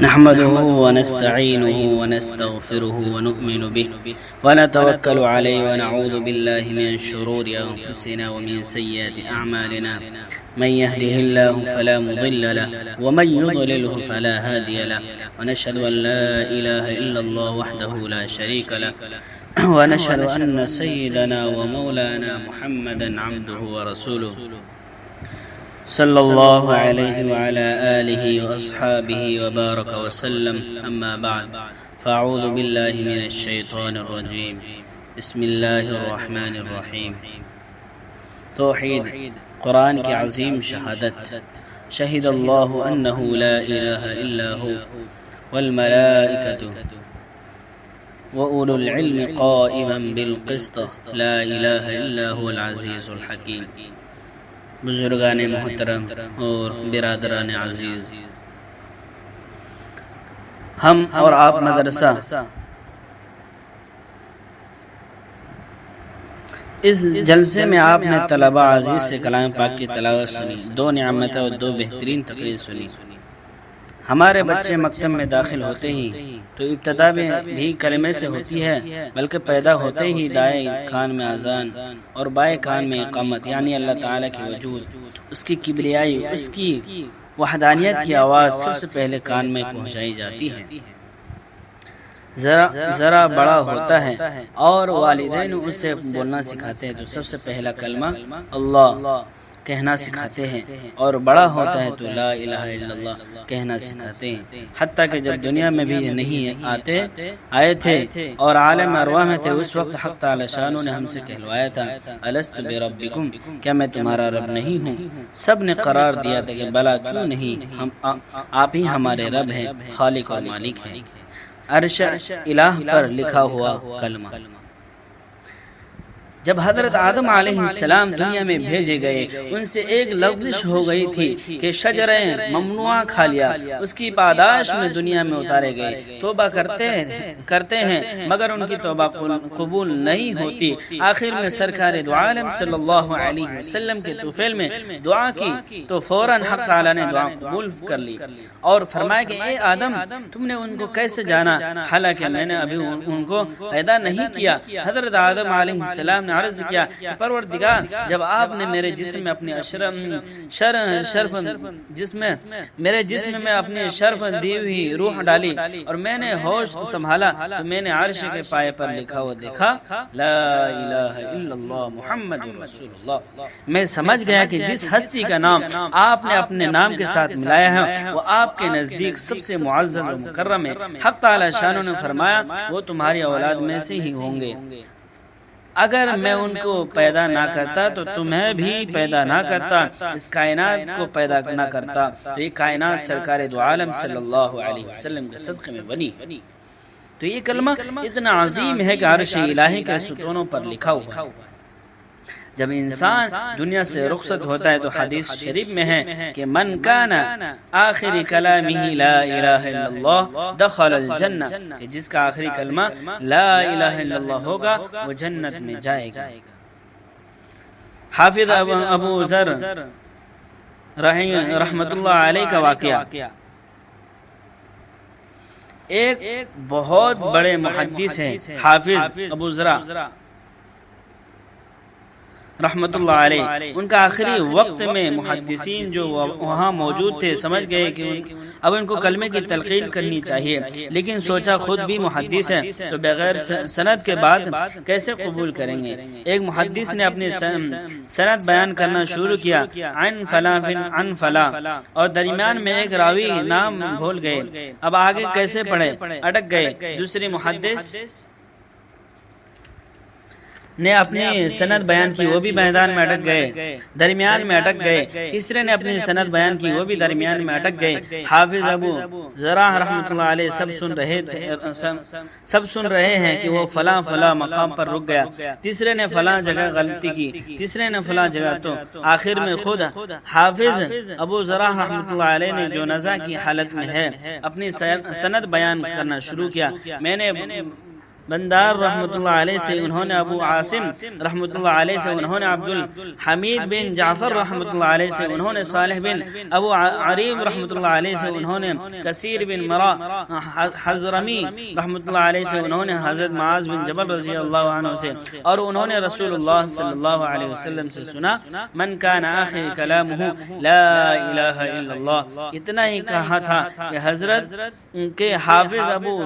نحمده ونستعينه ونستغفره ونؤمن به ونتوكل عليه ونعوذ بالله من شرور أنفسنا ومن سيئات أعمالنا من يهده الله فلا مضل له ومن يضلله فلا هادي له ونشهد أن لا إله إلا الله وحده لا شريك له ونشهد أن سيدنا ومولانا محمدا عبده ورسوله صلى الله عليه وعلى آله وأصحابه وبارك وسلم أما بعد فأعوذ بالله من الشيطان الرجيم بسم الله الرحمن الرحيم توحید قرآن کی عظیم شہادت شہد اللہ انہ لا الہ الا هو والملائکۃ وأولو العلم قائما بالقسط لا الہ الا هو العزیز الحکیم۔ بزرگان محترم اور برادران عزیز، ہم اور آپ مدرسہ اس جلسے میں آپ نے طلبہ عزیز سے کلام پاک کی تلاوت سنی، دو نعمتیں اور دو بہترین تقریر سنی۔ ہمارے بچے مکتب میں داخل ہوتے ہی تو ابتدا بھی کلمے سے ہوتی ہے، بلکہ پیدا ہوتے ہی دائیں کان میں اذان اور بائیں کان میں اقامت، یعنی اللہ تعالیٰ کی وجود، اس کی کبریائی، اس کی وحدانیت کی آواز سب سے پہلے کان میں پہنچائی جاتی ہے۔ ذرا بڑا ہوتا ہے اور والدین اسے بولنا سکھاتے ہیں تو سب سے پہلا کلمہ اللہ کہنا سکھاتے ہیں، اور بڑا ہوتا ہے تو لا الہ الا اللہ کہنا سکھاتے ہیں، حتیٰ کہ جب دنیا میں بھی نہیں آئے تھے اور عالم ارواح میں تھے، اس وقت حق تعالی شانہ نے ہم سے کہلوایا تھا الست بربکم، کیا میں تمہارا رب نہیں ہوں؟ سب نے قرار دیا تھا کہ بلا کیوں نہیں، آپ ہی ہمارے رب ہیں، خالق اور مالک ہیں۔ عرش الہ پر لکھا ہوا کلمہ۔ جب حضرت آدم علیہ السلام دنیا میں بھیجے گئے، ان سے ایک لغزش ہو گئی تھی کہ شجرہ ممنوعہ کھا لیا، اس کی پاداش میں دنیا میں اتارے گئے۔ توبہ کرتے ہیں مگر ان کی توبہ قبول نہیں ہوتی۔ آخر میں سرکار دو عالم صلی اللہ علیہ وسلم کے طفیل میں دعا کی تو فوراً حق تعالیٰ نے دعا قبول کر لی اور فرمایا کہ اے آدم، تم نے ان کو کیسے جانا حالانکہ میں نے ابھی ان کو پیدا نہیں کیا؟ حضرت آدم علیہ السلام عرض کیا کہ پروردگار، جب آپ نے میرے جسم میں اپنی شرف دی ہوئی روح ڈالی اور میں نے ہوش سنبھالا تو میں نے عرش کے پائے پر لکھا ہوا دیکھا لا الہ الا اللہ محمد رسول اللہ۔ میں سمجھ گیا کہ جس ہستی کا نام آپ نے اپنے نام کے ساتھ ملایا ہے وہ آپ کے نزدیک سب سے معزز و مکرم ہے۔ حق تعالی شانہ نے فرمایا وہ تمہاری اولاد میں سے ہی ہوں گے، اگر میں ان کو پیدا نہ کرتا تو تمہیں بھی پیدا نہ کرتا، اس کائنات کو پیدا نہ کرتا، تو یہ کائنات سرکار دو عالم صلی اللہ علیہ وسلم کے صدقے میں بنی۔ تو یہ کلمہ اتنا عظیم ہے کہ عرش الہی کے ستونوں پر لکھا ہوا ہے۔ جب انسان دنیا سے رخصت ہوتا ہے تو حدیث شریف میں ہے کہ من کان آخر کلامہ لا الہ الا اللہ دخل الجنہ، کہ جس کا آخری کلمہ لا الہ الا اللہ ہوگا وہ جنت میں جائے گا۔ حافظ ابو ذر رحمت اللہ علیہ کا واقعہ، ایک بہت بڑے محدث ہیں حافظ ابو ذر رحمت اللہ علیہ، ان کا آخری وقت میں محدثین جو وہاں موجود تھے سمجھ گئے کہ اب ان کو کلمے کی تلقین کرنی چاہیے، لیکن سوچا خود بھی محدث ہیں تو بغیر سند کے بعد کیسے قبول کریں گے؟ ایک محدث نے اپنی سند بیان کرنا شروع کیا، عن فلاں عن فلاں، اور درمیان میں ایک راوی نام بھول گئے، اب آگے کیسے پڑھے، اٹک گئے۔ دوسری محدث نے اپنی سند بیان کی، وہ بھی میدان میں اٹک گئے، درمیان میں اٹک گئے۔ تیسرے نے اپنی سند بیان کی، وہ بھی درمیان میں اٹک گئے۔ حافظ ابو ذرا رحمۃ اللہ علیہ سب سن رہے ہیں کہ وہ فلاں مقام پر رک گیا، تیسرے نے فلاں جگہ غلطی کی، تیسرے نے فلاں جگہ، تو آخر میں خود حافظ ابو ذرا رحمۃ اللہ علیہ نے جو نزع کی حالت میں ہے اپنی سند بیان کرنا شروع کیا۔ بندار رحمۃ اللہ علیہ سے انہوں نے ابو عاصم رحمۃ اللہ علیہ سے انہوں نے عبد الحمید بن جعفر رحمۃ اللہ علیہ سے انہوں نے صالح بن ابو عریب رحمۃ اللہ علیہ سے انہوں نے کثیر بن مرا حضرمی رحمۃ اللہ علیہ سے انہوں نے حضرت معاذ بن جبل رضی اللہ عنہ سے، اور انہوں نے رسول اللہ صلی اللہ علیہ وسلم سے سنا من کان آخر کلامہ لا الہ الا اللہ، اتنا ہی کہا تھا کہ حضرت کے حافظ ابو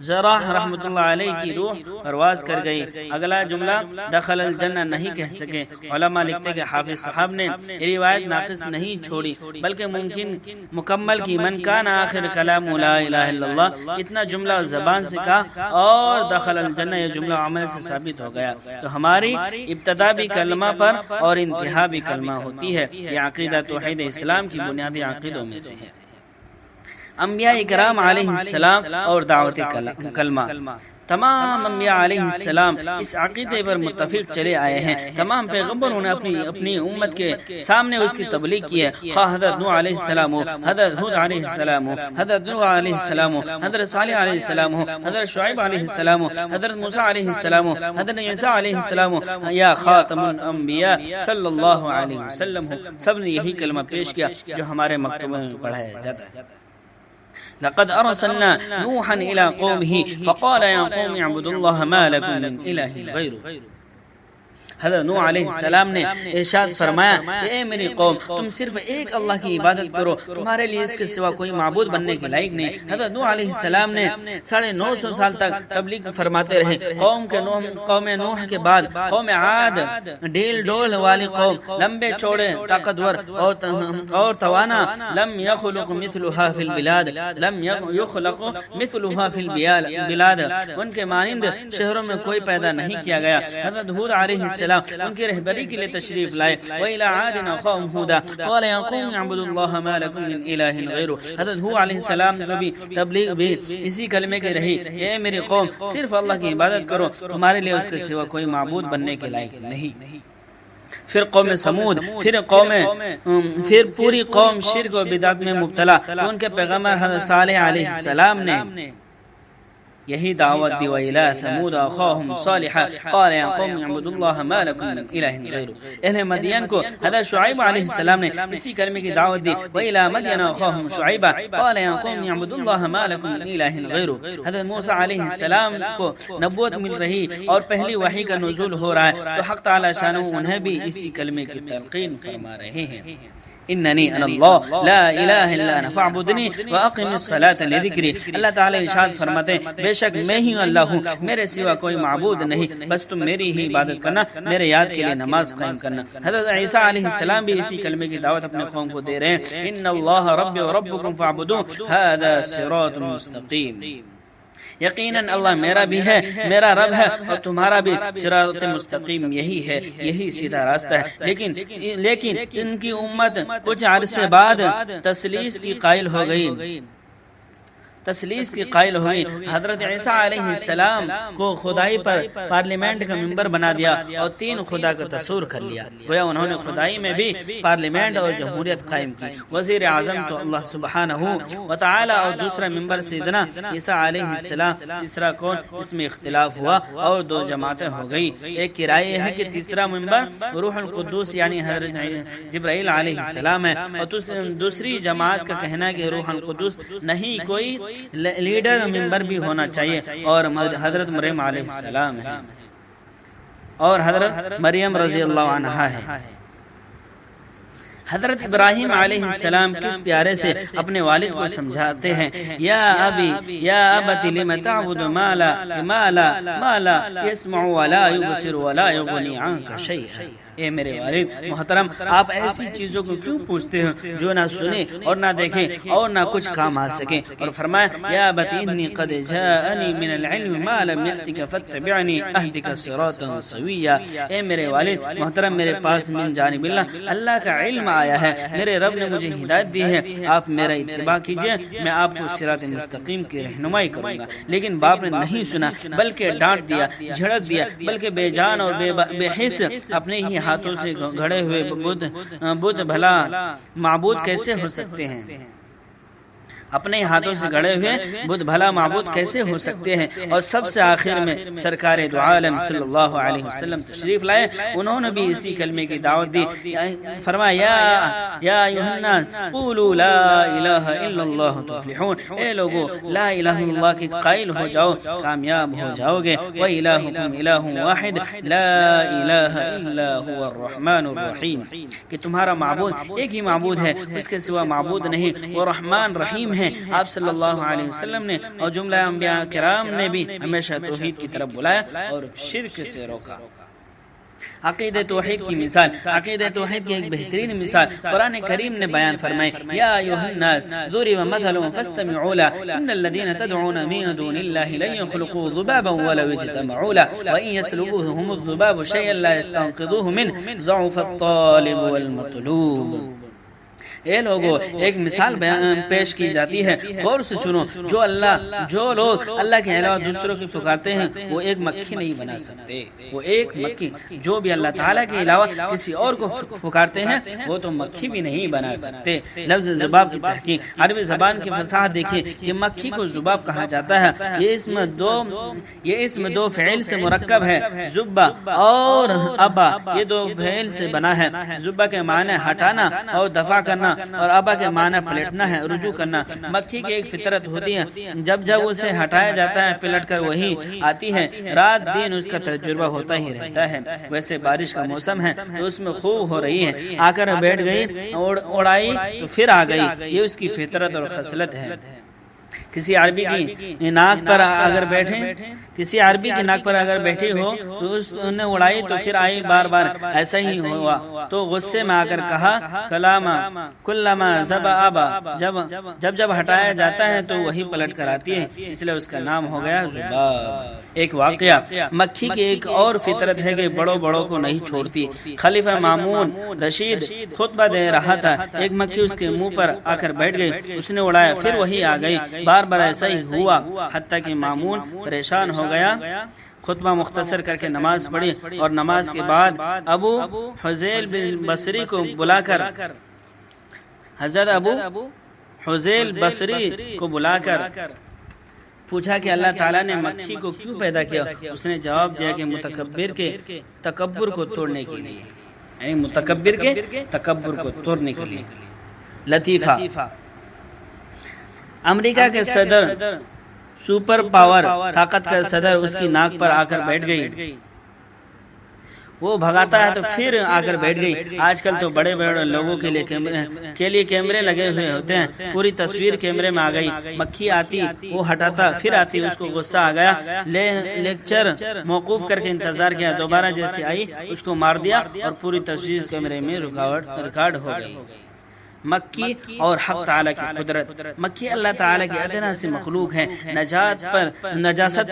زراح رحمۃ اللہ علیہ کی روح پرواز کر گئی، اگلا جملہ دخل الجنہ نہیں کہہ سکے۔ علماء لکھتے کہ حافظ صاحب نے یہ روایت ناقص نہیں چھوڑی بلکہ ممکن مکمل کی، من کان آخر کلام لا الہ الا اللہ، اتنا جملہ زبان سے کہا اور دخل الجنہ یہ جملہ عمل سے ثابت ہو گیا۔ تو ہماری ابتدا بھی کلمہ پر اور انتہا بھی کلمہ ہوتی ہے، یہ عقیدہ توحید اسلام کی بنیادی عقیدوں میں سے ہے۔ انبیاء کرام علیہ السلام اور دعوت کلمہ، تمام انبیاء علیہ السلام اس عقیدے پر متفق چلے آئے ہیں۔ تمام پیغمبروں نے اپنی امت کے سامنے اس کی تبلیغ کی ہے، خواہ حضرت نوح علیہ السلام ہو، حضرت ہود علیہ السلام ہو، حضرت نوح علیہ السلام ہو، حضرت صالح علیہ السلام ہو، حضرت شعیب علیہ السلام ہو، حضرت موسیٰ علیہ السلام ہو، حضرت عیسیٰ علیہ السلام ہو، یا خاتم الانبیاء صلی اللہ علیہ وسلم ہو، سب نے یہی کلمہ پیش کیا جو ہمارے مکتوبوں میں پڑھایا جاتا ہے۔ لقد ارسلنا نوحا الى قومه فقال يا قوم اعبدوا الله ما لكم من اله غيره۔ حضرت نوح علیہ السلام نے ارشاد فرمایا کہ اے میری قوم، تم صرف ایک اللہ کی عبادت کرو، تمہارے لیے اس کے سوا کوئی معبود بننے کے لائق نہیں۔ حضرت نوح علیہ السلام نے 950 سال تک تبلیغ فرماتے رہے۔ قوم نوح کے بعد قوم عاد، ڈھیل ڈول والی قوم، لمبے چوڑے طاقتور اور توانا، لم يخلق مثلها في البلاد، لم يخلق مثلها في البلاد، ان کے مانند شہروں میں کوئی پیدا نہیں کیا گیا۔ حضرت ہود علیہ السلام ان کی رہبری کے لیے تشریف لائے، وَإِلَىٰ عَادٍ أَخَاهُمْ هُودًا قَالَ يَا قَوْمِ اعْبُدُوا اللَّهَ مَا لَكُم مِّنْ إِلَٰهٍ غَيْرُهُ۔ حضرت ہود علیہ السلام کی بھی تبلیغ بھی اسی کلمے کی رہی، اے میری قوم، صرف اللہ کی عبادت کرو، تمہارے لیے اس کے سوا کوئی معبود بننے کے لائق نہیں۔ پھر قوم سمود، پھر پوری قوم شرک و بدعت میں مبتلا، تو ان کے پیغمبر حضرت صالح علیہ السلام نے یہی دعوت دی، وَإِلَىٰ ثَمُودَ أَخَاهُمْ صَالِحًا قَالَ يَا قَوْمِ اعْبُدُوا اللَّهَ مَا لَكُم مِّنْ إِلَٰهٍ غَيْرُهُ۔ اہل مدین کو حضرت شعیب علیہ السلام نے اسی کلمے کی دعوت دی، وَإِلَىٰ مَدْيَنَ أَخَاهُمْ شُعَيْبًا قَالَ يَا قَوْمِ اعْبُدُوا اللَّهَ مَا لَكُم مِّنْ إِلَٰهٍ غَيْرُهُ۔ حضرت موسیٰ علیہ السلام کو نبوت مل رہی اور پہلی وحی کا نزول ہو رہا ہے، تو حق تعالی شانہ انہیں بھی اسی کلمے کی تلقین فرما رہے ہیں۔ اننی انا اللہ لا الہ الا انا فاعبدنی واقم الصلاۃ لذکری۔ اللہ تعالی ارشاد فرماتے ہیں بے شک میں ہی اللہ ہوں، میرے سوا کوئی معبود نہیں، بس تم میری ہی عبادت کرنا، میرے یاد کے لیے نماز قائم کرنا۔ حضرت عیسیٰ علیہ السلام بھی اسی کلمے کی دعوت اپنے قوم کو دے رہے ہیں، ان اللہ ربی وربکم فاعبدوہ ھذا صراط مستقیم۔ یقیناً اللہ میرا بھی ہے، میرا رب ہے، اور تمہارا بھی صراط مستقیم یہی ہے، یہی سیدھا راستہ ہے۔ لیکن ان کی امت کچھ عرصے بعد تثلیث کی قائل ہو گئی، حضرت عیسیٰ علیہ السلام کو خدائی پر پارلیمنٹ کا ممبر بنا دیا اور 3 خدا کا تصور کر لیا، گویا انہوں نے خدائی میں بھی پارلیمنٹ اور جمہوریت قائم کی۔ وزیر اعظم تو اللہ سبحانہ وتعالی اور دوسرا ممبر سیدنا عیسیٰ علیہ السلام، تیسرا کون، اس میں اختلاف ہوا اور 2 جماعتیں ہو گئی۔ ایک کی رائے ہے کہ تیسرا ممبر روح القدس یعنی حضرت جبرائیل علیہ السلام ہے، اور دوسری جماعت کا کہنا ہے کہ روح القدس نہیں، کوئی لیڈر ممبر بھی ہونا چاہیے، اور حضرت مریم علیہ السلام ہے اور حضرت مریم رضی اللہ عنہا ہے۔ حضرت ابراہیم علیہ السلام کس پیارے سے اپنے والد کو سمجھاتے ہیں، یا ابی یا ابت لم تعبد ما لا يسمع ولا يبصر ولا يغني عنك شيئا۔ اے میرے والد محترم، آپ ایسی چیزوں کو کیوں پوچھتے ہیں جو نہ سنیں اور نہ دیکھیں اور نہ کچھ کام آ سکیں؟ اور فرمایا یا ابت انی قد جاءنی من العلم ما لم یأتک فاتبعنی اہدک صراطا سویا۔ اے میرے والد محترم، میرے پاس من جانب اللہ کا علم آیا ہے، میرے رب نے مجھے ہدایت دی ہے، آپ میرا اتباع کیجئے، میں آپ کو صراط مستقیم کی رہنمائی کروں گا۔ لیکن باپ نے نہیں سنا، بلکہ ڈانٹ دیا، جھڑک دیا، بلکہ بے جان اور بے حس اپنے ہی ہاتھوں سے گھڑے ہوئے بت بھلا معبود کیسے ہو سکتے ہیں؟ اپنے ہاتھوں سے گڑے ہوئے بت بھلا معبود کیسے ہو سکتے ہیں؟ اور سب سے آخر میں سرکار دو عالم صلی اللہ علیہ وسلم تشریف لائے، انہوں نے بھی اسی کلمے کی دعوت دی، فرمایا یا ایھا الناس قولوا لا الہ الا اللہ تفلحون، اے لوگو لا الہ الا اللہ کے قائل ہو جاؤ، کامیاب ہو جاؤ گے، وَإِلَٰهُكُمْ إِلَٰهٌ واحد لا الہ الا هو الرحمن الرحیم، کہ تمہارا معبود ایک ہی معبود ہے، اس کے سوا معبود نہیں، وہ رحمان رحیم ہے۔ آپ صلی اللہ علیہ وسلم نے اور جملہ انبیاء کرام نے بھی ہمیشہ توحید کی طرف بلایا اور شرک سے روکا۔ عقید توحید کی مثال، عقید توحید کی ایک بہترین مثال قرآن کریم نے بیان فرمائی، یا ایھا الناس ضرب مثل فاستمعوا له ان الذين تدعون من دون الله لن يخلقوا ذبابا ولو اجتمعوا له وان يسلبوهم الذباب شيئا لا يستنقذوه منه ضعف الطالب والمطلوب۔ اے لوگو ایک مثال پیش کی جاتی ہے، غور سے سنو، جو لوگ اللہ کے علاوہ دوسروں کو پکارتے ہیں وہ ایک مکھی نہیں بنا سکتے، وہ ایک مکھی، جو بھی اللہ تعالیٰ کے علاوہ کسی اور کو پکارتے ہیں وہ تو مکھی بھی نہیں بنا سکتے۔ لفظ ذباب کی تحقیق، عربی زبان کی فصاحت دیکھیے کہ مکھی کو ذباب کہا جاتا ہے، یہ اسم دو فعل سے مرکب ہے، ذبا اور ابا، یہ دو فعل سے بنا ہے۔ ذبا کے معنی ہٹانا اور دفع کرنا اور ابا کے معنی پلٹنا ہے، رجوع کرنا۔ مکھی کی ایک فطرت ہوتی ہے، جب اسے ہٹایا جاتا ہے پلٹ کر وہی آتی ہے، رات دن اس کا تجربہ ہوتا ہی رہتا ہے۔ ویسے بارش کا موسم ہے تو اس میں خوب ہو رہی ہے، آ کر بیٹھ گئی، اڑائی تو پھر آ گئی، یہ اس کی فطرت اور خصلت ہے۔ کسی عربی کی ناک پر اگر بیٹھی ہو تو اس نے اڑائی تو پھر آئی، بار بار ایسا ہی ہوا تو غصے میں آ کر کہا کلما زبا ابا، جب ہٹایا جاتا ہے تو وہی پلٹ کر آتی ہے، اس لیے اس کا نام ہو گیا ذباب۔ ایک واقعہ، مکھی کی ایک اور فطرت ہے کہ بڑوں کو نہیں چھوڑتی۔ خلیفہ مامون رشید خطبہ دے رہا تھا، ایک مکھی اس کے منہ پر آ کر بیٹھ گئی، اس نے اڑایا پھر وہی آ گئی، بار بار ایسا ہی ہوا، حتیٰ کہ مامون پریشان ہو گیا، خطبہ مختصر کر کے نماز پڑھی اور نماز کے بعد ابو حذیل بصری کو بلا کر، حضرت ابو حذیل بصری کو بلا کر پوچھا کہ اللہ تعالیٰ نے مکھی کو کیوں پیدا کیا؟ اس نے جواب دیا کہ متکبر کے تکبر کو توڑنے کے لیے، یعنی متکبر کے تکبر کو توڑنے کے لیے۔ لطیفہ، امریکہ کے صدر، سپر پاور طاقت کا صدر اس کی ناک پر آ کر بیٹھ گئی، وہ بھگاتا ہے تو پھر آ کر بیٹھ گئی۔ آج کل تو بڑے لوگوں کے لیے کیمرے لگے ہوئے ہوتے ہیں، پوری تصویر کیمرے میں آ گئی، مکھی آتی وہ ہٹاتا پھر آتی، اس کو غصہ آ گیا، لیکچر موقوف کر کے انتظار کیا، دوبارہ جیسے آئی اس کو مار دیا اور پوری تصویر کیمرے میں ریکارڈ ہو گئی۔ مکھی اور حق تعالیٰ کی قدرت، مکھی اللہ تعالیٰ کی ادنا سی مخلوق ہے، نجاست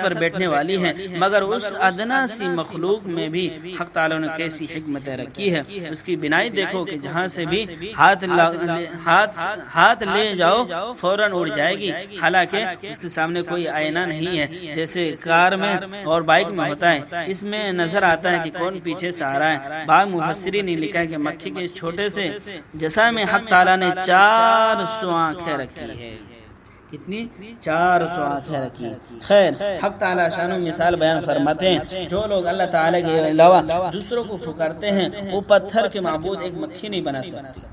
پر بیٹھنے والی ہے، مگر اس ادنا سی مخلوق میں بھی حق تعالیٰ نے کیسی حکمت رکھی ہے۔ اس کی بنائی دیکھو کہ جہاں سے بھی ہاتھ لے جاؤ فوراً اڑ جائے گی، حالانکہ اس کے سامنے کوئی آئینہ نہیں ہے جیسے کار میں اور بائک میں ہوتا ہے، اس میں نظر آتا ہے کہ کون پیچھے سے آ رہا ہے۔ بعض مفسرین نے لکھا ہے کہ مکھی کے چھوٹے سے جسم میں حق تعالیٰ نے 400 آنکھیں رکھی ہے، کتنی؟ 400 آنکھیں رکھی۔ خیر، حق تعالیٰ شان و مثال بیان فرماتے ہیں، جو لوگ اللہ تعالیٰ کے علاوہ دوسروں کو پکارتے ہیں وہ پتھر کے معبود ایک مکھی نہیں بنا سکتے،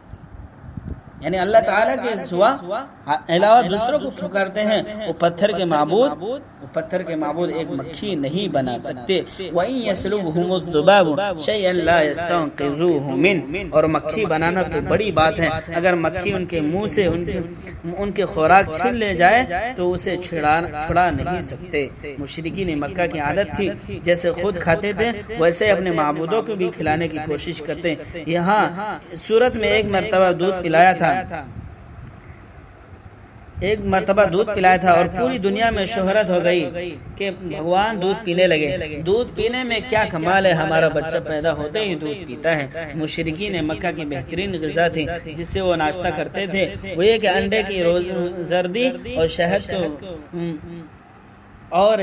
یعنی اللہ تعالیٰ کے سوا علاوہ دوسروں کو پکارتے ہیں وہ پتھر کے معبود ایک مکھی نہیں بنا سکتے۔ وَإِن يَسْلُبْهُمُ الذُّبَابُ شَيْئًا لَا يَسْتَنقِذُوهُ مِنْهُ، اور مکھی بنانا تو بڑی بات ہے، اگر مکھی ان کے منہ سے ان کے خوراک چھین لے جائے تو اسے چھڑا نہیں سکتے۔ مشرکین مکہ کی عادت تھی، جیسے خود کھاتے تھے ویسے اپنے معبودوں کو بھی کھلانے کی کوشش کرتے۔ یہاں سورت میں ایک مرتبہ دودھ پلایا تھا اور پوری دنیا میں شہرت ہو گئی کہ بھگوان دودھ پینے لگے، دودھ پینے میں کیا کمال ہے، ہمارا بچہ پیدا ہوتے ہی دودھ پیتا ہے۔ مشرکین مکہ کی بہترین غذا تھی جس سے وہ ناشتہ کرتے تھے وہ یہ کہ انڈے کی زردی اور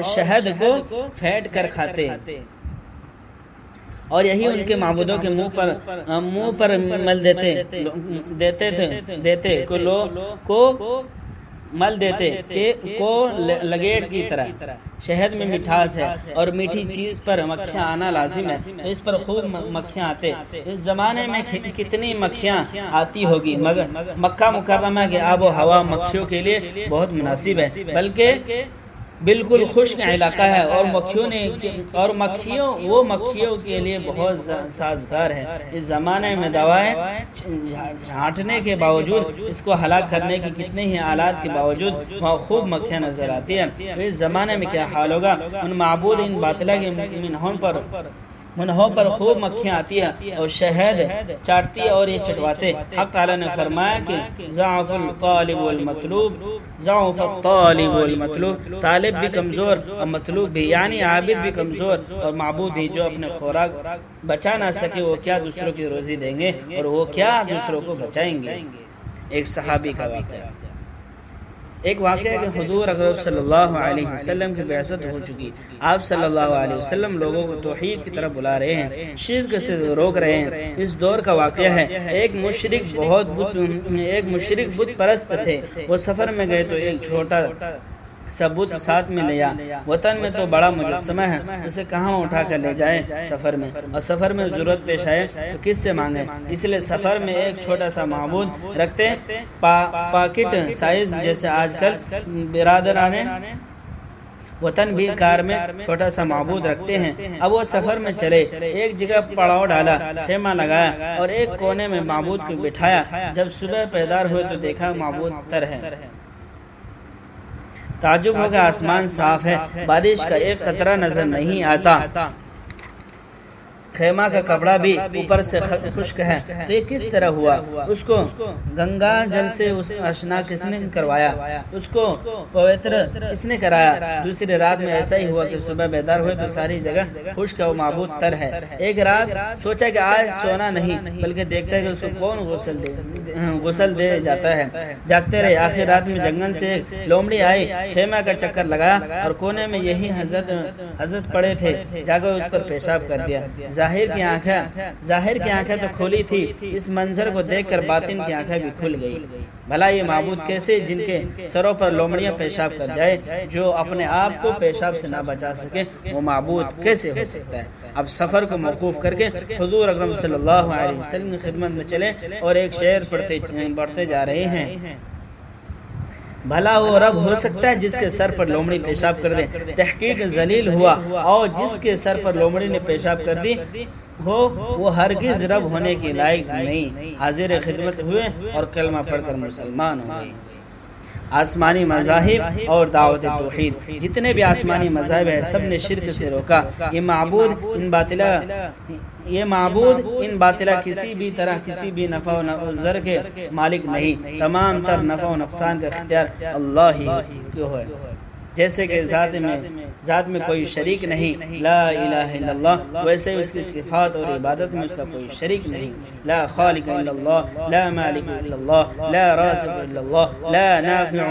شہد کو پھینٹ کر کھاتے، اور یہی ان کے معبودوں کے منہ پر مل دیتے مل دیتے کہ کو لگیٹ کی طرح شہد میں مٹھاس ہے اور میٹھی چیز پر مکھیاں آنا لازم ہے، اس پر خوب مکھیاں آتے۔ اس زمانے میں کتنی مکھیاں آتی ہوگی، مگر مکہ مکرمہ کے آب و ہوا مکھیوں کے لیے بہت مناسب ہے، بلکہ بالکل خشک علاقہ ہے، اور مکھیوں کے لیے بہت سازگار ہے۔ اس زمانے میں دوائیں چھانٹنے کے باوجود، اس کو ہلاک کرنے کی کتنے ہی آلات کے باوجود وہاں خوب مکھیاں نظر آتی ہیں۔ اس زمانے میں کیا حال ہوگا؟ ان معبود ان باطلہ کے منہوں پر خوب مکھیاں آتی ہیں اور شہد چاٹتی ہے اور یہ چٹواتے۔ حق تعالیٰ نے فرمایا کہ ضعف الطالب والمطلوب، طالب بھی کمزور اور مطلوب بھی، یعنی عابد بھی کمزور اور معبود بھی، جو اپنے خوراک بچا نہ سکے وہ کیا دوسروں کی روزی دیں گے، اور وہ کیا دوسروں کو بچائیں گے۔ ایک صحابی کا واقعہ، ایک واقعہ ہے کہ حضور اکرم صلی اللہ علیہ وسلم کی بعثت ہو چکی، آپ صلی اللہ علیہ وسلم لوگوں کو توحید کی طرف بلا رہے ہیں، شرک سے روک رہے ہیں۔ اس دور کا واقعہ ہے، ایک مشرک بت پرست تھے، وہ سفر میں گئے تو ایک چھوٹا سا بت ساتھ میں لیا۔ وطن میں تو بڑا مجسمہ ہے، اسے کہاں اٹھا کر لے جائے سفر میں، اور سفر میں ضرورت پیش آئے تو کس سے مانگے، اس لیے سفر میں ایک چھوٹا سا معبود رکھتے، پاکٹ سائز، جیسے آج کل برادران وطن بھی کار میں چھوٹا سا معبود رکھتے ہیں۔ اب وہ سفر میں چلے، ایک جگہ پڑاؤ ڈالا، خیمہ لگایا اور ایک کونے میں معبود کو بٹھایا۔ جب صبح بیدار ہوئے تو دیکھا معبود تر ہے۔ تعجب ہو گیا، آسمان صاف ہے، بارش کا ایک قطرہ نظر نہیں آتا، خیمہ کا کپڑا بھی اوپر سے خشک ہے، تو یہ کس طرح ہوا؟ اس کو گنگا جل سے اشنا کس نے کروایا، اس کو پوتر کس نے کرایا؟ دوسری رات میں ایسا ہی ہوا کہ صبح بیدار ہوئے تو ساری جگہ خشک و معبود تر ہے۔ ایک رات سوچا کہ آج سونا نہیں، بلکہ دیکھتا ہے کہ اس کو کون غسل دے جاتا ہے۔ جاگتے رہے، آخر رات میں جنگل سے ایک لومڑی آئی، خیمہ کا چکر لگایا اور کونے میں یہی حضرت پڑے تھے، جا کر اس پر پیشاب کر دیا۔ ظاہر کی آنکھیں تو کھلی تھی، اس منظر کو دیکھ کر باطن کی آنکھیں بھی کھل گئی۔ بھلا یہ معبود کیسے، جن کے سروں پر لومڑیاں پیشاب کر جائے، جو اپنے آپ کو پیشاب سے نہ بچا سکے، وہ معبود کیسے ہو سکتا ہے؟ اب سفر کو موقوف کر کے حضور اکرم صلی اللہ علیہ وسلم کی خدمت میں چلے اور ایک شعر پڑھتے جا رہے ہیں۔ بھلا وہ رب ہو سکتا ہے جس کے سر پر لومڑی پیشاب کر دے، تحقیق ذلیل ہوا، اور جس کے سر پر لومڑی نے پیشاب کر دی ہو وہ ہرگز رب ہونے کی لائق نہیں۔ حاضر خدمت ہوئے اور کلمہ پڑھ کر مسلمان ہو گئے۔ آسمانی مذاہب اور دعوت توحید، جتنے بھی آسمانی مذاہب ہیں سب نے شرک سے روکا۔ یہ معبود ان باطلہ کسی بھی طرح کسی بھی نفع و ضر کے مالک نہیں، تمام تر نفع و نقصان کا اختیار اللہ ہی کو ہے۔ جیسے کہ ذات میں کوئی شریک نہیں، لا الہ الا اللہ، ویسے اس کی صفات اور عبادت میں اس کا کوئی شریک نہیں۔ لا خالق الا اللہ، لا مالک الا اللہ، لا رازق الا اللہ، لا نافع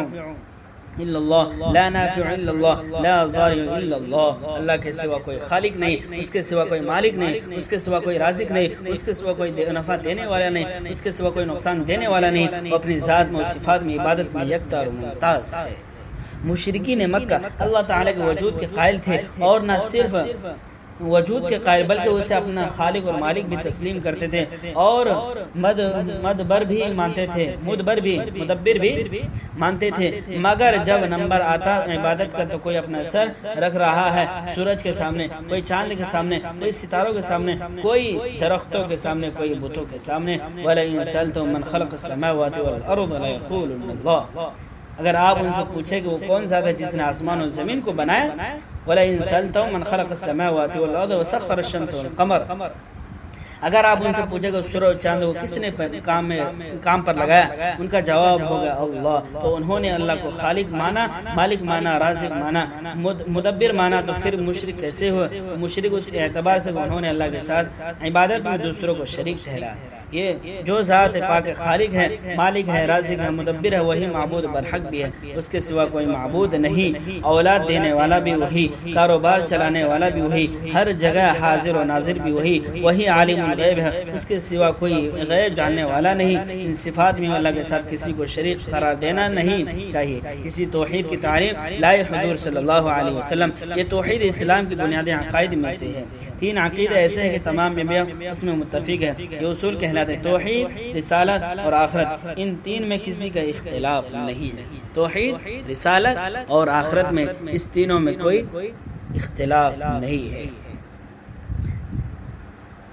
الا اللہ، لا نافع الا اللہ، لا ضار الا اللہ۔ اللہ کے سوا کوئی خالق نہیں، اس کے سوا کوئی مالک نہیں، اس کے سوا کوئی رازق نہیں، اس کے سوا کوئی نفع دینے والا نہیں، اس کے سوا کوئی نقصان دینے والا نہیں۔ وہ اپنی ذات میں اور صفات میں عبادت میں یکتا اور ممتاز ہے۔ مشرکین مکہ اللہ تعالیٰ کے وجود کے قائل تھے، اور نہ صرف وجود کے قائل بلکہ اسے اپنا خالق اور مالک بھی تسلیم کرتے تھے، اور مدبر بھی مانتے تھے۔ مگر جب نمبر آتا عبادت کا تو کوئی اپنا سر رکھ رہا ہے سورج کے سامنے، کوئی چاند کے سامنے، کوئی ستاروں کے سامنے، کوئی درختوں کے سامنے، کوئی بتوں کے سامنے۔ وَلَئِن سَأَلْتَهُم مَّن خَلَقَ السَّمَاوَاتِ وَالْأَرْضَ لَيَقُولُنَّ اللَّهُ، اگر آپ ان سے پوچھیں کہ وہ کون ذات ہے جس نے آسمان و زمین کو بنایا، وَلَئِن سَأَلْتَهُم مَّن خَلَقَ السَّمَاوَاتِ وَالْأَرْضَ وَسَخَّرَ الشَّمْسَ وَالْقَمَرَ، اگر آپ ان سے پوچھیں کہ سورج اور چاند کو کس نے کام پر لگایا، ان کا جواب ہوگا اللہ، تو انہوں نے اللہ کو خالق مانا، مالک مانا، رازق مانا، مدبر مانا، تو پھر مشرک کیسے ہوئے؟ مشرک اس اعتبار سے انہوں نے اللہ کے ساتھ عبادت میں دوسروں کو شریک ٹھہرایا۔ یہ جو ذات پاک خالق ہے، مالک ہے، رازق ہے، مدبر ہے، وہی معبود برحق بھی ہے، اس کے سوا کوئی معبود نہیں۔ اولاد دینے والا بھی وہی، کاروبار چلانے والا بھی وہی، ہر جگہ حاضر و ناظر بھی وہی عالم الغیب ہے، اس کے سوا کوئی غیب جاننے والا نہیں۔ ان صفات میں اللہ کے ساتھ کسی کو شریک قرار دینا نہیں چاہیے۔ اسی توحید کی تعلیم لائے حضور صلی اللہ علیہ وسلم۔ یہ توحید اسلام کی بنیادی عقائد میں سے ہے۔ 3 عقیدے ایسے ہیں کہ تمام انبیاء اس میں متفق ہے۔ یہ اصول کہلاتے توحید، رسالت اور آخرت۔ ان 3 میں کسی کا اختلاف نہیں ہے۔ توحید، رسالت اور آخرت میں اس تینوں میں کوئی اختلاف نہیں ہے۔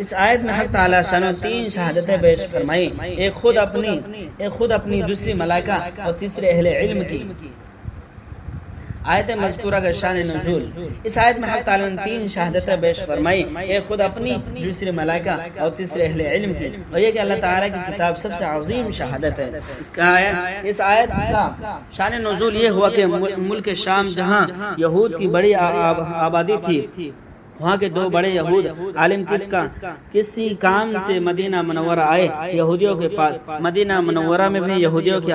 اس آیت میں حق تعالی شانہ 3 شہادتیں پیش فرمائی، ایک خود اپنی، دوسری ملائکہ اور تیسرے اہل علم کی۔ آیت مذکورہ کا شان نزول۔ اس آیت میں حق تعالی نے 3 شہادتیں پیش فرمائی، ایک خود اپنی، دوسری ملائکہ اور تیسرے اہل علم کی، اور یہ کہ اللہ تعالیٰ کی کتاب سب سے عظیم شہادت ہے۔ اس آیت کا شان نزول یہ ہوا کہ ملک شام جہاں یہود کی بڑی آبادی تھی، وہاں کے 2 بڑے یہود عالم کسی کام سے مدینہ منورہ آئے یہودیوں کے پاس۔ مدینہ منورہ میں بھی یہودیوں کی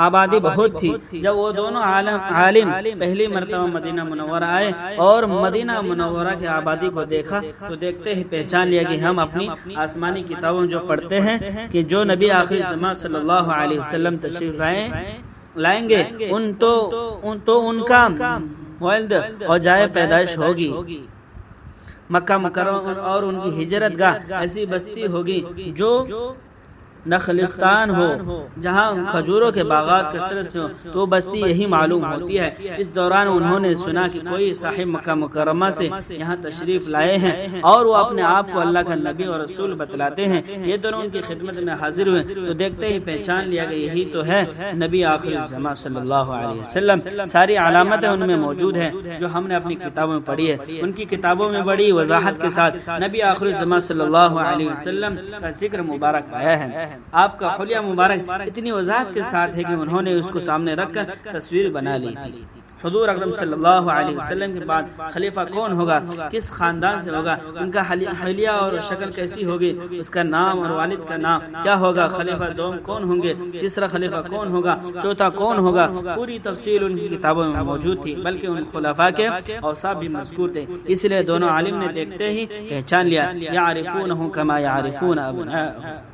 آبادی بہت تھی۔ جب وہ دونوں عالم پہلی مرتبہ مدینہ منورہ آئے اور مدینہ منورہ کی آبادی کو دیکھا تو دیکھتے ہی پہچان لیا کہ ہم اپنی آسمانی کتابوں جو پڑھتے ہیں کہ جو نبی آخری زمان صلی اللہ علیہ وسلم تشریف لائیں گے ان کا ولد اور جائے پیدائش ہوگی، مکہ مکرمہ، اور ان کی ہجرت گاہ ایسی بستی ہوگی جو نخلستان ہو، جہاں کھجوروں کے باغات کثرت سے ہو، تو بستی یہی معلوم ہوتی ہے۔ اس دوران انہوں نے سنا کہ کوئی صاحب مکہ مکرمہ سے یہاں تشریف لائے ہیں اور وہ اپنے آپ کو اللہ کا نبی اور رسول بتلاتے ہیں۔ یہ دونوں ان کی خدمت میں حاضر ہوئے تو دیکھتے ہی پہچان لیا کہ یہی تو ہے نبی آخر الزمان صلی اللہ علیہ وسلم۔ ساری علامتیں ان میں موجود ہیں جو ہم نے اپنی کتابوں میں پڑھی ہے۔ ان کی کتابوں میں بڑی وضاحت کے ساتھ نبی آخر الزمان صلی اللہ علیہ وسلم کا ذکر مبارک آیا ہے۔ آپ کا حلیہ مبارک اتنی وضاحت کے ساتھ ہے کہ انہوں نے اس کو سامنے رکھ کر تصویر بنا لی تھی۔ حضور اکرم صلی اللہ علیہ وسلم کے بعد خلیفہ کون ہوگا، کس خاندان سے ہوگا، ان کا حلیہ اور شکل کیسی ہوگی، اس کا نام اور والد کا نام کیا ہوگا، خلیفہ دوم کون ہوں گے، تیسرا خلیفہ کون ہوگا، چوتھا کون ہوگا، پوری تفصیل ان کی کتابوں میں موجود تھی، بلکہ ان خلفاء کے اوصاف بھی مذکور تھے۔ اس لیے دونوں عالم نے دیکھتے ہی پہچان لیا، یعرفونہ کما یعرفون ابناءہم۔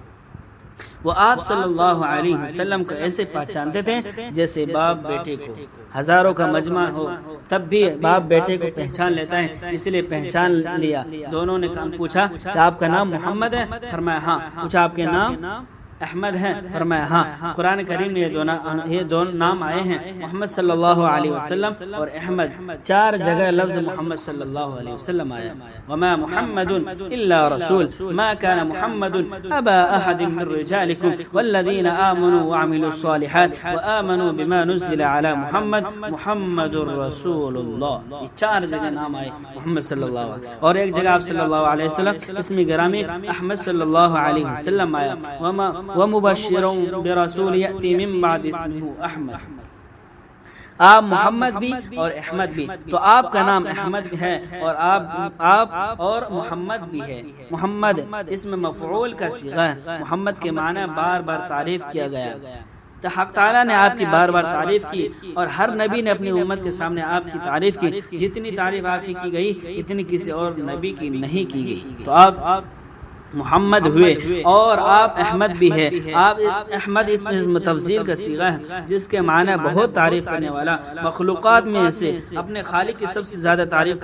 وہ آپ صلی اللہ علیہ وسلم کو ایسے پہچانتے تھے جیسے باپ بیٹے کو، ہزاروں کا مجمع ہو تب بھی باپ بیٹے کو پہچان لیتا ہے، اس لیے پہچان لیا۔ دونوں نے پوچھا کہ آپ کا نام محمد ہے؟ فرمایا ہاں۔ پوچھا آپ کے نام احمد ہے؟ فرمایا ہاں۔ قرآن کریم میں یہ دونوں نام آئے ہیں، محمد صلی اللہ علیہ وسلم اور احمد، 4 جگہ لفظ محمد صلی اللہ علیہ وسلم آیا۔ وما محمد الا رسول ما كان محمد ابا احد من رجالكم والذين آمنوا وعملوا الصالحات وآمنوا بما نزل على محمد رسول اللہ۔ یہ 4 جگہ نام آئے محمد صلی اللہ علیہ وسلم، اور ایک جگہ آپ صلی اللہ علیہ وسلم اسم گرامی احمد صلی اللہ علیہ وسلم آیا۔ وَمُبَشِّرٌ بِرَسُولٍ يَأْتِي مِن بَعْدِ اسْمِهُ أَحْمَدُ۔ آپ محمد بھی اور احمد بھی، تو آپ کا نام احمد بھی ہے اور آپ اور محمد بھی ہے۔ محمد اسم مفعول کا صیغہ ہے۔ محمد کے معنی بار بار تعریف کیا گیا، تو حق تعالیٰ نے آپ کی بار بار تعریف کی، اور ہر نبی نے اپنی امت کے سامنے آپ کی تعریف کی۔ جتنی تعریف آپ کی گئی اتنی کسی اور نبی کی نہیں کی گئی۔ تو آپ محمد ہوئے اور آپ احمد بھی ہے۔ آپ احمد اسم تفضیل کا صیغہ ہے جس کے معنی بہت تعریف کرنے والا۔ مخلوقات میں سے اپنے خالق کی سب سے زیادہ تعریف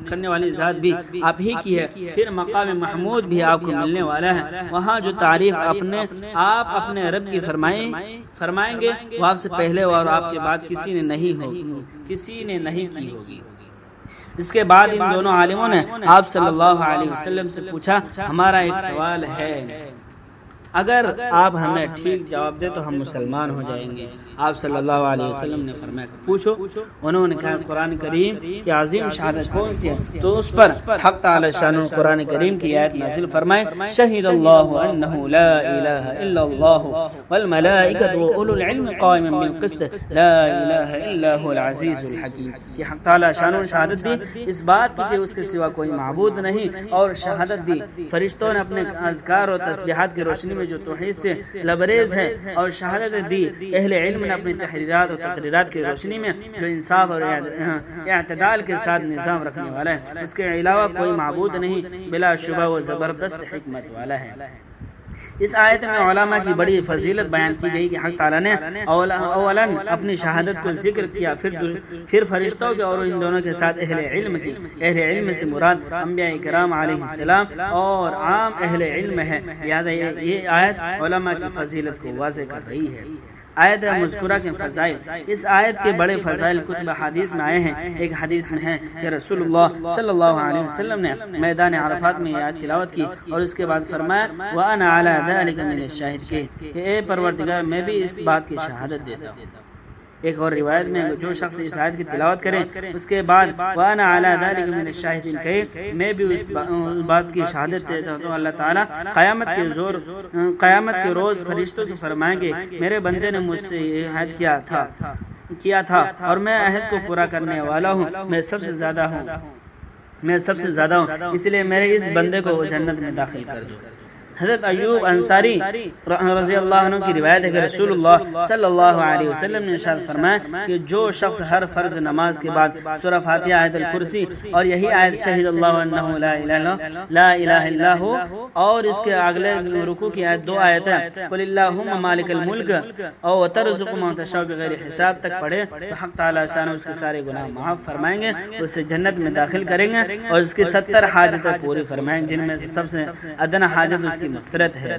کرنے والی ذات بھی آپ ہی کی ہے۔ پھر مقام محمود بھی آپ کو ملنے والا ہے، وہاں جو تعریف آپ اپنے رب کی فرمائیں گے وہ آپ سے پہلے اور آپ کے بعد کسی نے نہیں کی ہوگی۔ اس کے بعد ان دونوں عالموں نے آپ صلی اللہ علیہ وسلم سے پوچھا، ہمارا ایک سوال ہے، اگر آپ ہمیں ٹھیک جواب دے تو ہم مسلمان ہو جائیں گے۔ آپ صلی اللہ علیہ وسلم نے فرمایا پوچھو، انہوں نے کہا قرآن کریم کی عظیم شہادت کون سی ہے؟ تو اس پر حق تعالی شان قرآن کریم کی آیت نازل فرمائے شہید اللہ انہ لا الہ الا اللہ والملائکۃ واولو العلم قائما بالقسط لا الہ الا هو العزیز الحکیم، کہ حق تعالی شان شہادت دی اس بات کی کہ اس کے سوا کوئی معبود نہیں، اور شہادت دی فرشتوں نے اپنے اذکار اور تسبیحات کی روشنی میں جو توحید سے لبریز ہے، اور شہادت دی اہل علم نے اپنی تحریرات اور تقریرات کی روشنی میں جو انصاف اور اعتدال کے ساتھ نظام رکھنے والا ہے، اس کے علاوہ کوئی معبود نہیں، بلا شبہ وہ زبردست حکمت والا ہے۔ اس آیت میں علماء کی بڑی فضیلت بیان کی گئی کہ حق تعالیٰ نے اولاً اپنی شہادت کو ذکر کیا، پھر فرشتوں کے اور ان دونوں کے ساتھ اہل علم کی۔ اہل علم سے مراد انبیاء کرام علیہ السلام اور عام اہل علم ہے، لہذا یہ آیت علماء کی فضیلت کو واضح کر رہی ہے۔ آیت مذکورہ کے فضائل، اس آیت کے بڑے فضائل کتب حدیث میں آئے ہیں۔ ایک حدیث میں ہے کہ رسول اللہ صلی اللہ علیہ وسلم نے میدان عرفات میں یہ آیت تلاوت کی اور اس کے بعد فرمایا وَأَنَا عَلَى ذَلِكَ مِنَ الشَّاهِدِ، کہ اے پروردگار میں بھی اس بات کی شہادت دیتا ہوں۔ ایک اور روایت میں جو شخص اس آیت کی تلاوت کرے اس کے بعد وَأَنَا عَلَى ذَلِكَ مِنَ الشَّاهِدِينَ کہے میں بھی اس بات کی شہادت دیتا ہوں، تو اللہ تعالیٰ قیامت کے روز فرشتوں سے فرمائیں گے میرے بندے نے مجھ سے یہ عہد کیا تھا اور میں عہد کو پورا کرنے والا ہوں، میں سب سے زیادہ ہوں، اس لیے میرے اس بندے کو جنت میں داخل کر دو۔ حضرت ایوب انصاری رضی اللہ عنہ کی روایت ہے کہ رسول اللہ صلی اللہ علیہ وسلم نے ارشاد فرمایا کہ جو شخص ہر فرض نماز کے بعد سورہ فاتحہ، آیت الکرسی اور یہی آیت شہید اللہ انہ لا الہ الا ہو اور اس کے اگلے رکوع کی آیت دو آیتیں قل اللہم مالک الملک اور ترزق من تشاء بغیر حساب تک پڑھے تو حق تعالی شان اس کے سارے گناہ معاف فرمائیں گے، اسے جنت میں داخل کریں گے اور اس کی 70 حاجتیں پوری فرمائیں گے، جن میں سے سب سے ادنا حاجت اس کی مغفرت ہے۔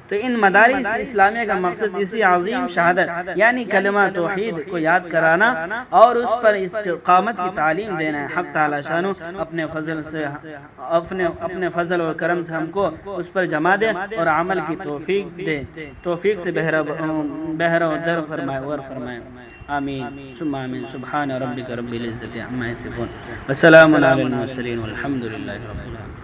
تو ان مدارس اسلامیہ کا مقصد اسی عظیم شہادت یعنی کلمہ توحید کو یاد کرانا اور اس پر استقامت کی تعلیم دینا ہے۔ حق تعالی شانو اپنے فضل و کرم سے ہم کو اس پر جما دے اور عمل کی توفیق سے بہرہ و در فرمائے آمین ثم آمین۔ سبحان ربک رب العزت عما یصفون وسلام علی المرسلین والحمد للہ رب العالمین۔